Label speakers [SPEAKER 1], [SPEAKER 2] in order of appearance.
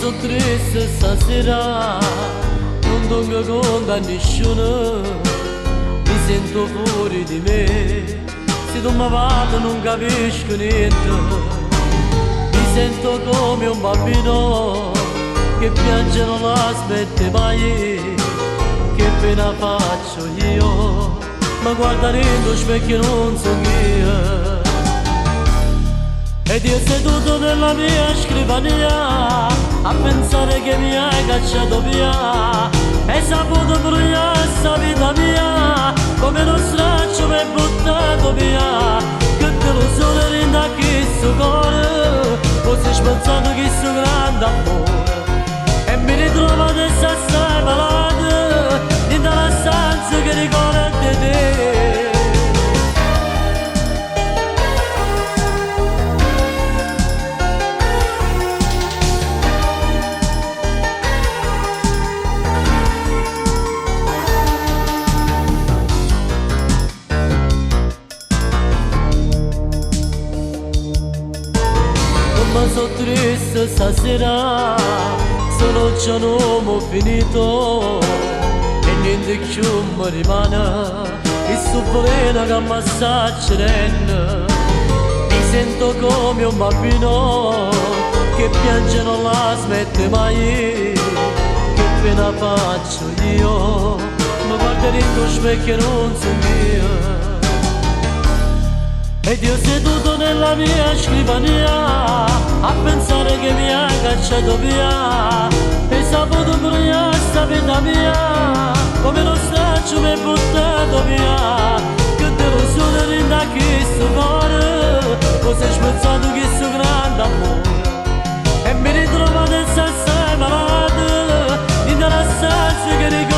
[SPEAKER 1] sono triste stasera, non tengo conto a nessuno, mi sento fuori di me, se tu mi parli non capisco niente, mi sento come un bambino che piange non l'aspetta mai, che pena faccio io, ma guarda dentro lo specchio non so io. Ed io seduto nella mia scrivania a pensare che mi hai cacciato via, hai saputo bruciare sta vita mia come lo straccio mi hai buttato via, che delusione rinda questo cuore, così spezzato questo grande amore, e mi ritrovo adesso stai malato in una stanza che ricorda di te. Ma sono triste stasera, solo c'è un uomo finito e niente più mi rimane, il sofferenza che mi sta accedendo, mi sento come un bambino che piange non la smette mai, che pena faccio io, ma guarda dentro lo specchio e non so io. Ed io seduto nella mia scrivania a pensare che mi hai cacciato via, e saputo bruciare sta vita mia come lo straccio mi hai buttato via, che delusione rinda questo cuore, così hai spezzato questo grande amore, e mi ritrovo adesso stai malato in una stanza che ricordo